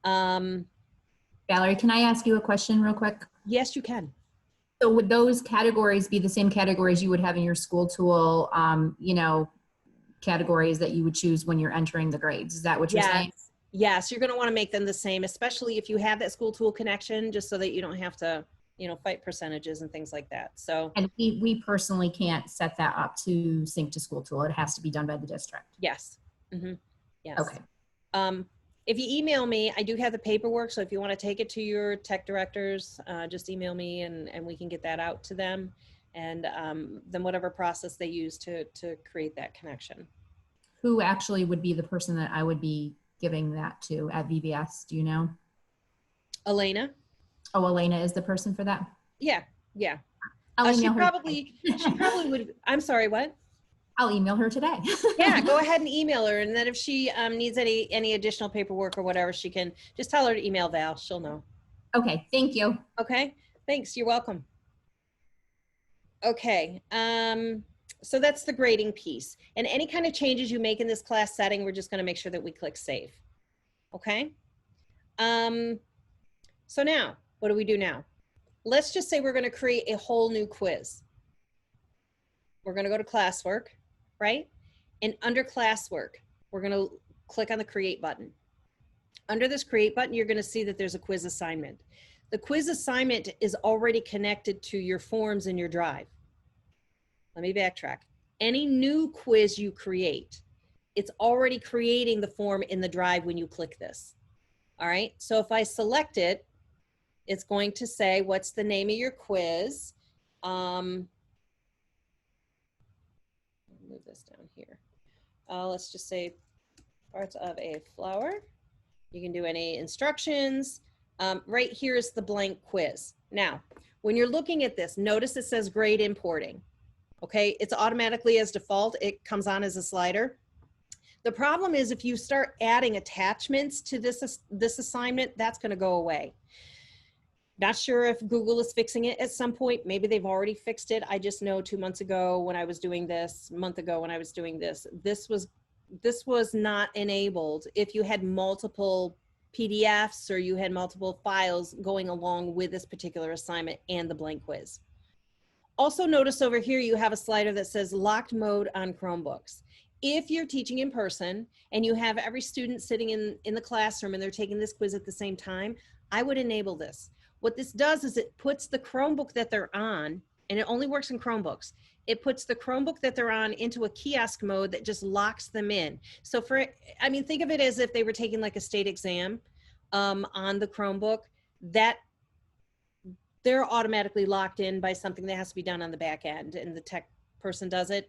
Valerie, can I ask you a question real quick? Yes, you can. So would those categories be the same categories you would have in your School Tool, categories that you would choose when you're entering the grades? Is that what you're saying? Yes, you're going to want to make them the same, especially if you have that School Tool connection, just so that you don't have to, fight percentages and things like that. So, and we personally can't set that up to sync to School Tool. It has to be done by the district. Yes. Mm-hmm. Yes. Okay. If you email me, I do have the paperwork. So if you want to take it to your tech directors, just email me and we can get that out to them. And then whatever process they use to create that connection. Who actually would be the person that I would be giving that to at VBS? Do you know? Elena. Oh, Elena is the person for that? Yeah. She probably would. I'm sorry, what? I'll email her today. Yeah, go ahead and email her. And then if she needs any additional paperwork or whatever, she can just tell her to email Val. She'll know. Okay, thank you. Okay, thanks. You're welcome. Okay, so that's the grading piece. And any kind of changes you make in this class setting, we're just going to make sure that we click save. Okay. So now, what do we do now? Let's just say we're going to create a whole new quiz. We're going to go to classwork, right? And under classwork, we're going to click on the create button. Under this create button, you're going to see that there's a quiz assignment. The quiz assignment is already connected to your forms in your drive. Let me backtrack. Any new quiz you create, it's already creating the form in the drive when you click this. All right, so if I select it, it's going to say, what's the name of your quiz? Move this down here. Let's just say parts of a flower. You can do any instructions. Right here is the blank quiz. Now, when you're looking at this, notice it says grade importing. Okay, it's automatically as default, it comes on as a slider. The problem is if you start adding attachments to this assignment, that's going to go away. Not sure if Google is fixing it at some point. Maybe they've already fixed it. I just know 2 months ago when I was doing this, a month ago when I was doing this, this was not enabled if you had multiple PDFs or you had multiple files going along with this particular assignment and the blank quiz. Also notice over here you have a slider that says locked mode on Chromebooks. If you're teaching in person and you have every student sitting in the classroom and they're taking this quiz at the same time, I would enable this. What this does is it puts the Chromebook that they're on, and it only works in Chromebooks, it puts the Chromebook that they're on into a kiosk mode that just locks them in. So think of it as if they were taking like a state exam on the Chromebook, that they're automatically locked in by something that has to be done on the back end and the tech person does it.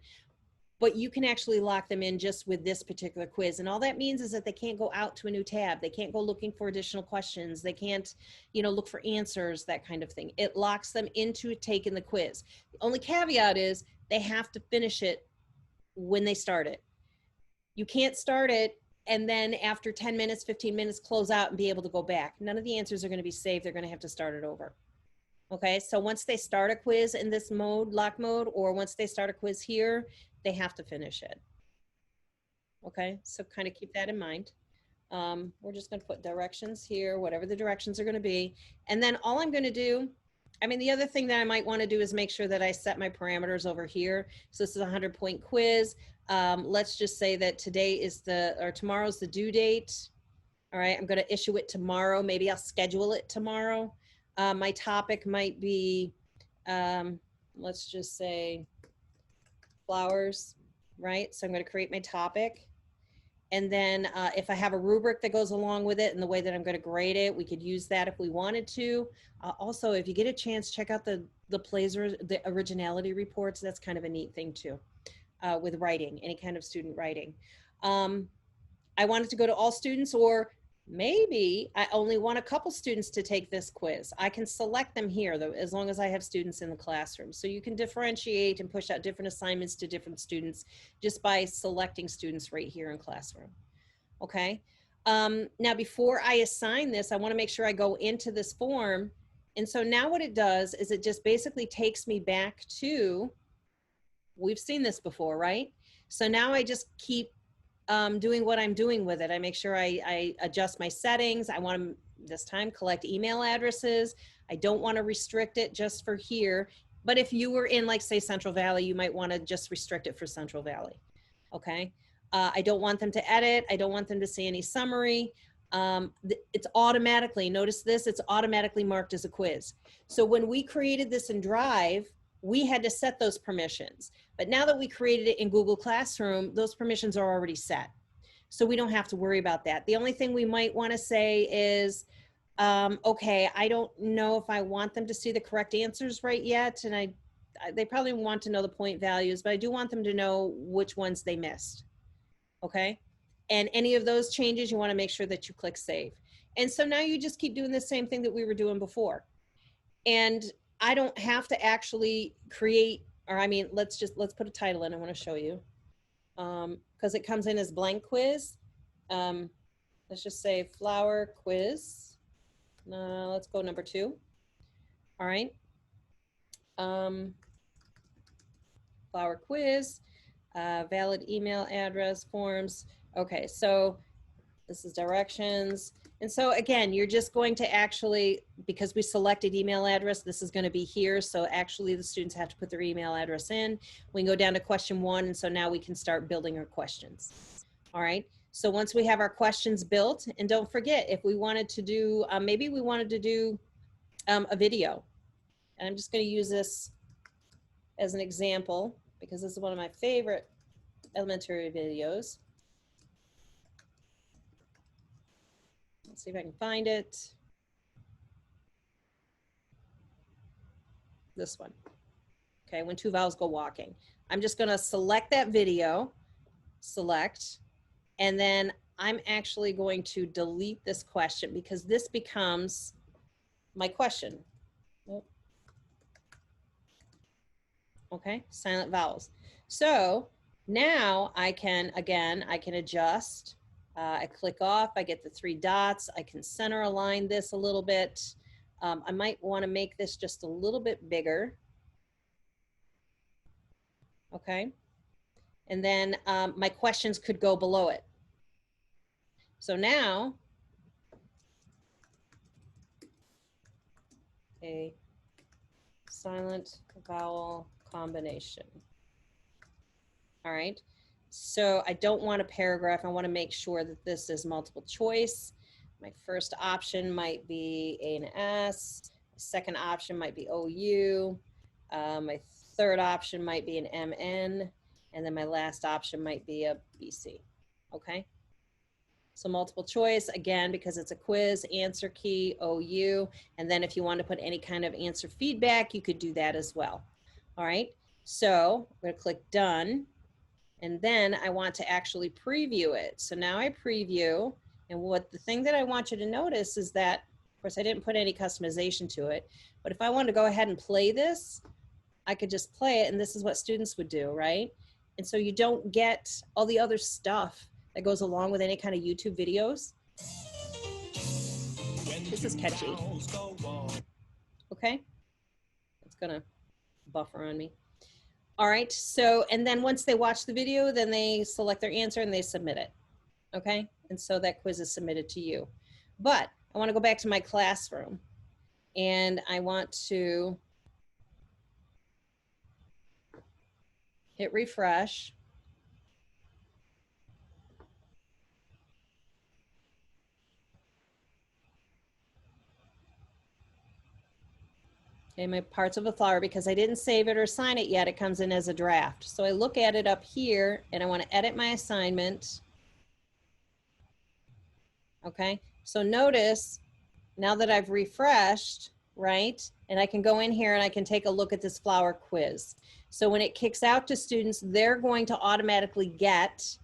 But you can actually lock them in just with this particular quiz. And all that means is that they can't go out to a new tab. They can't go looking for additional questions. They can't, look for answers, that kind of thing. It locks them into taking the quiz. The only caveat is they have to finish it when they start it. You can't start it and then after 10 minutes, 15 minutes, close out and be able to go back. None of the answers are going to be saved. They're going to have to start it over. Okay, so once they start a quiz in this mode, lock mode, or once they start a quiz here, they have to finish it. Okay, so kind of keep that in mind. We're just going to put directions here, whatever the directions are going to be. And then all I'm going to do, the other thing that I might want to do is make sure that I set my parameters over here. So this is a 100-point quiz. Let's just say that today is tomorrow's the due date. All right, I'm going to issue it tomorrow. Maybe I'll schedule it tomorrow. My topic might be, let's just say flowers, right? So I'm going to create my topic. And then if I have a rubric that goes along with it and the way that I'm going to grade it, we could use that if we wanted to. Also, if you get a chance, check out the the originality reports. That's kind of a neat thing too, with writing, any kind of student writing. I want it to go to all students, or maybe I only want a couple students to take this quiz. I can select them here though, as long as I have students in the classroom. So you can differentiate and push out different assignments to different students just by selecting students right here in classroom. Okay. Now before I assign this, I want to make sure I go into this form. And so now what it does is it just basically takes me back to, we've seen this before, right? So now I just keep doing what I'm doing with it. I make sure I adjust my settings. I want to, this time, collect email addresses. I don't want to restrict it just for here. But if you were in, like, say, Central Valley, you might want to just restrict it for Central Valley. Okay. I don't want them to edit. I don't want them to see any summary. It's automatically, notice this, it's automatically marked as a quiz. So when we created this in Drive, we had to set those permissions. But now that we created it in Google Classroom, those permissions are already set. So we don't have to worry about that. The only thing we might want to say is, okay, I don't know if I want them to see the correct answers right yet. And they probably want to know the point values, but I do want them to know which ones they missed. Okay. And any of those changes, you want to make sure that you click save. And so now you just keep doing the same thing that we were doing before. And I don't have to actually create, or I mean, let's put a title in. I want to show you, because it comes in as blank quiz. Let's just say flower quiz. Let's go number 2. All right. Flower quiz, valid email address, forms. Okay, so this is directions. And so again, you're just going to actually, because we selected email address, this is going to be here. So actually the students have to put their email address in. We can go down to question 1. And so now we can start building our questions. All right. So once we have our questions built, and don't forget, if we wanted to do, maybe we wanted to do a video. And I'm just going to use this as an example because this is one of my favorite elementary videos. Let's see if I can find it. This one. Okay, when 2 vowels go walking. I'm just going to select that video, select, and then I'm actually going to delete this question because this becomes my question. Okay, silent vowels. So now I can, again, I can adjust. I click off, I get the 3 dots. I can center align this a little bit. I might want to make this just a little bit bigger. Okay. And then my questions could go below it. So now, a silent vowel combination. All right. So I don't want a paragraph. I want to make sure that this is multiple choice. My first option might be A and S. My second option might be OU. My third option might be an MN. And then my last option might be a BC. Okay. So multiple choice, again, because it's a quiz, answer key, OU. And then if you want to put any kind of answer feedback, you could do that as well. All right. So I'm going to click done. And then I want to actually preview it. So now I preview, and what the thing that I want you to notice is that, of course, I didn't put any customization to it, but if I wanted to go ahead and play this, I could just play it, and this is what students would do, right? And so you don't get all the other stuff that goes along with any kind of YouTube videos. This is catchy. Okay, it's gonna buffer on me. All right, so, and then once they watch the video, then they select their answer and they submit it, okay? And so that quiz is submitted to you. But I wanna go back to my classroom and I want to hit refresh. Okay, my parts of a flower, because I didn't save it or sign it yet, it comes in as a draft. So I look at it up here and I want to edit my assignment. Okay, so notice now that I've refreshed, right? And I can go in here and I can take a look at this flower quiz. So when it kicks out to students, they're going to automatically get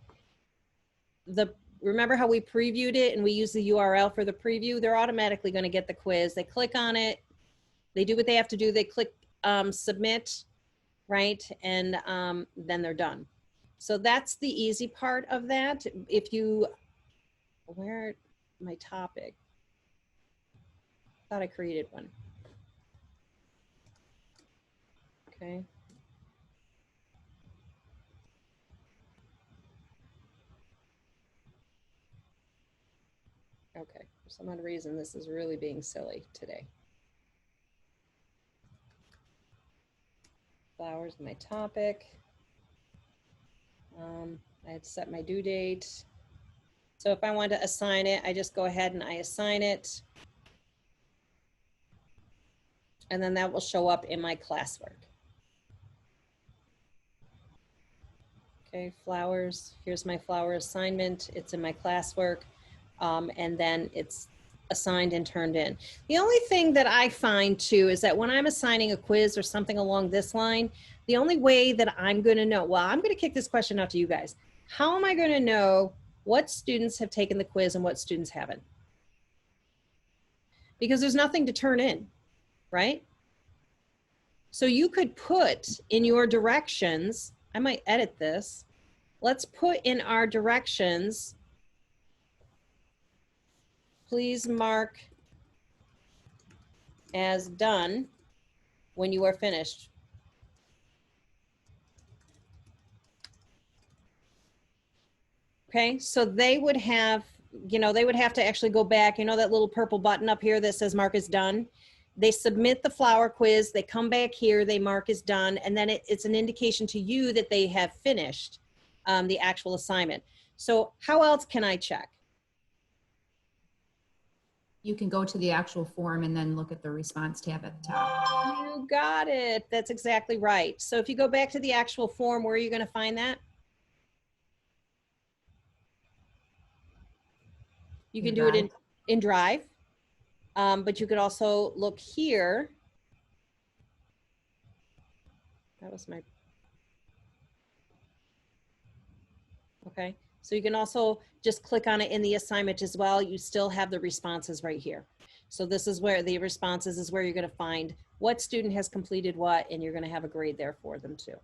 remember how we previewed it and we use the URL for the preview? They're automatically going to get the quiz. They click on it. They do what they have to do. They click submit, right? And then they're done. So that's the easy part of that. If you, where my topic? Thought I created one. Okay. Okay, for some odd reason, this is really being silly today. Flowers, my topic. I had to set my due date. So if I want to assign it, I just go ahead and I assign it. And then that will show up in my classwork. Okay, flowers, here's my flower assignment. It's in my classwork. And then it's assigned and turned in. The only thing that I find too is that when I'm assigning a quiz or something along this line, the only way that I'm going to know, well, I'm going to kick this question out to you guys. How am I going to know what students have taken the quiz and what students haven't? Because there's nothing to turn in, right? So you could put in your directions, I might edit this. Let's put in our directions, please mark as done when you are finished. Okay, so they would have, they would have to actually go back, that little purple button up here that says mark as done. They submit the flower quiz, they come back here, they mark as done, and then it's an indication to you that they have finished the actual assignment. So how else can I check? You can go to the actual form and then look at the response tab at the top. You got it. That's exactly right. So if you go back to the actual form, where are you going to find that? You can do it in Drive, but you could also look here. That was my, okay. So you can also just click on it in the assignment as well. You still have the responses right here. So this is where the responses is where you're going to find what student has completed what, and you're going to have a grade there for them too.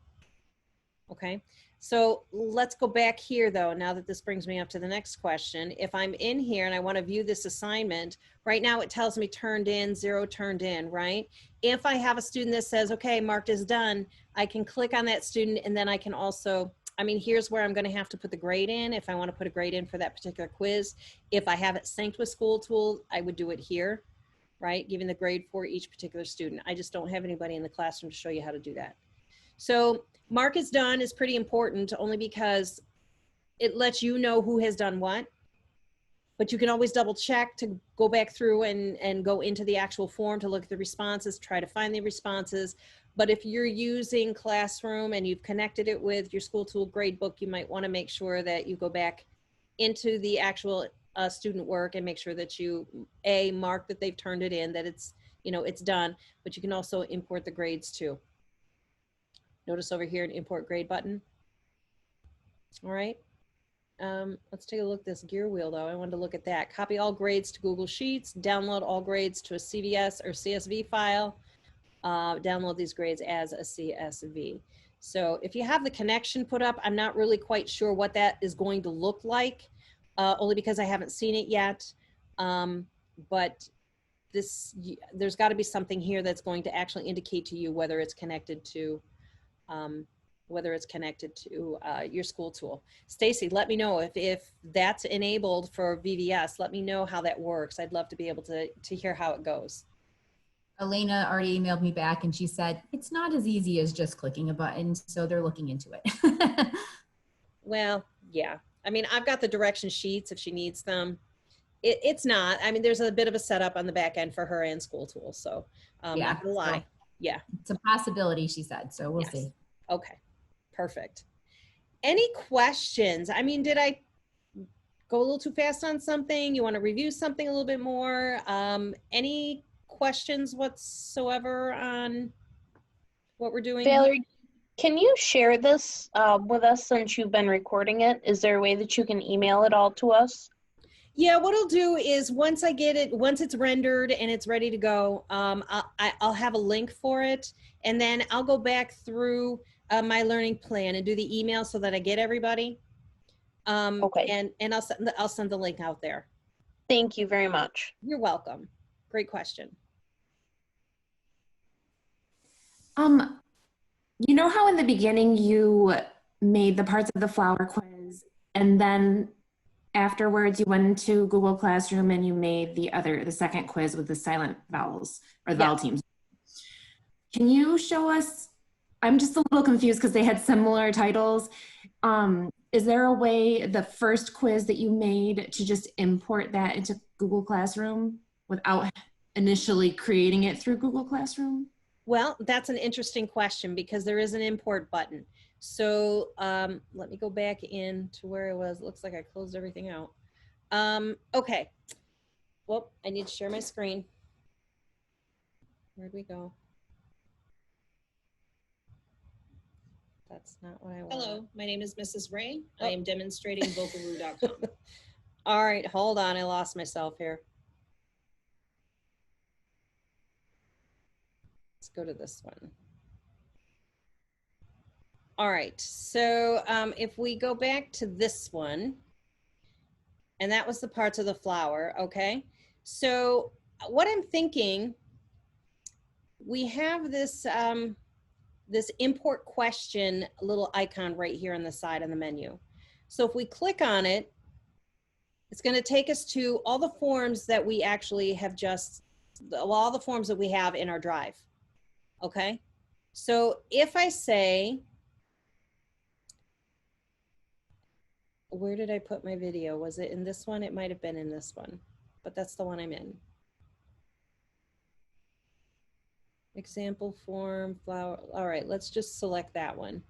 Okay, so let's go back here though, now that this brings me up to the next question. If I'm in here and I want to view this assignment, right now it tells me turned in, 0 turned in, right? If I have a student that says, okay, marked as done, I can click on that student and then I can also, here's where I'm going to have to put the grade in if I want to put a grade in for that particular quiz. If I have it synced with School Tool, I would do it here, right? Giving the grade for each particular student. I just don't have anybody in the classroom to show you how to do that. So mark as done is pretty important only because it lets you know who has done what, but you can always double check to go back through and go into the actual form to look at the responses, try to find the responses. But if you're using Classroom and you've connected it with your School Tool gradebook, you might want to make sure that you go back into the actual student work and make sure that you mark that they've turned it in, that it's, it's done, but you can also import the grades too. Notice over here an import grade button. All right. Let's take a look at this gear wheel though. I wanted to look at that. Copy all grades to Google Sheets, download all grades to a CVS or CSV file, download these grades as a CSV. So if you have the connection put up, I'm not really quite sure what that is going to look like, only because I haven't seen it yet. But there's got to be something here that's going to actually indicate to you whether it's connected to your School Tool. Stacy, let me know if that's enabled for VVS. Let me know how that works. I'd love to be able to hear how it goes. Elena already emailed me back and she said, it's not as easy as just clicking a button, so they're looking into it. Well, yeah. I've got the direction sheets if she needs them. It's not. There's a bit of a setup on the back end for her and School Tool, so Yeah, not gonna lie. Yeah. It's a possibility, she said, so we'll Yes. see. Okay, perfect. Any questions? I mean, did I go a little too fast on something? You want to review something a little bit more? Any questions whatsoever on what we're doing? Valerie, can you share this with us since you've been recording it? Is there a way that you can email it all to us? Yeah, what I'll do is once I get it, once it's rendered and it's ready to go, I'll have a link for it, and then I'll go back through my learning plan and do the email so that I get everybody. Okay. And I'll send the link out there. Thank you very much. You're welcome. Great question. You know how in the beginning you made the parts of the flower quiz, and then afterwards you went into Google Classroom and you made the second quiz with the silent vowels or the vowel teams. Can you show us? I'm just a little confused because they had similar titles. Is there a way the first quiz that you made to just import that into Google Classroom without initially creating it through Google Classroom? Well, that's an interesting question because there is an import button. So let me go back in to where I was. It looks like I closed everything out. Okay. Well, I need to share my screen. Where'd we go? That's not what I want. Hello, my name is Mrs. Ray. I am demonstrating Vocaro.com. All right, hold on. I lost myself here. Let's go to this one. All right, so if we go back to this one, and that was the parts of the flower, okay? So what I'm thinking, we have this, this import question little icon right here on the side of the menu. So if we click on it, it's gonna take us to all the forms that we actually have all the forms that we have in our drive, okay? So if I say, where did I put my video? Was it in this one? It might have been in this one, but that's the one I'm in. Example form, flower. All right, let's just select that one.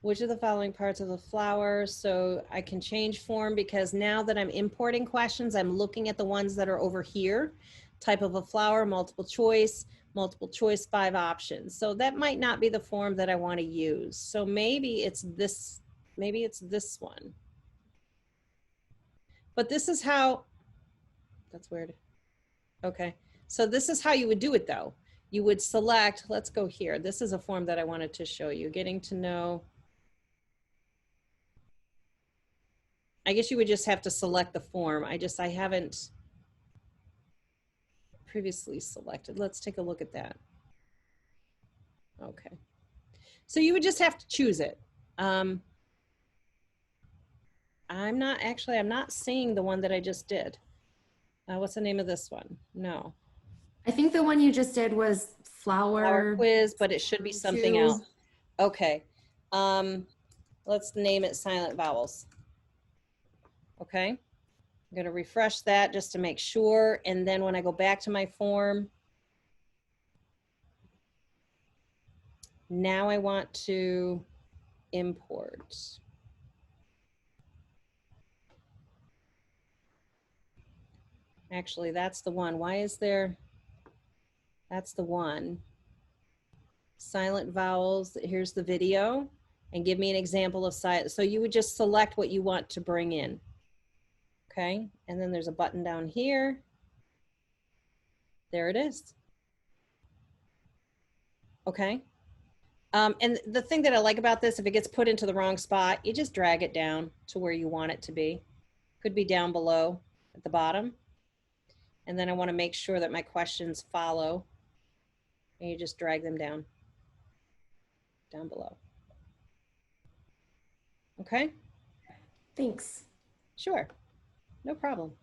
Which of the following parts of the flower? So I can change form because now that I'm importing questions, I'm looking at the ones that are over here. Type of a flower, multiple choice, 5 options. So that might not be the form that I want to use. So maybe it's this one. But this is how, that's weird. Okay, so this is how you would do it though. You would select, let's go here. This is a form that I wanted to show you, getting to know. I guess you would just have to select the form. I haven't previously selected. Let's take a look at that. Okay. So you would just have to choose it. I'm not seeing the one that I just did. What's the name of this one? No. I think the one you just did was flower quiz, but it should be something else. Okay. Let's name it silent vowels. Okay. I'm going to refresh that just to make sure. And then when I go back to my form, now I want to import. Actually, that's the one. Why is there? That's the one. Silent vowels. Here's the video. And give me an example of silent. So you would just select what you want to bring in. Okay. And then there's a button down here. There it is. Okay. And the thing that I like about this, if it gets put into the wrong spot, you just drag it down to where you want it to be. Could be down below at the bottom. And then I want to make sure that my questions follow. And you just drag them down below. Okay? Thanks. Sure. No problem.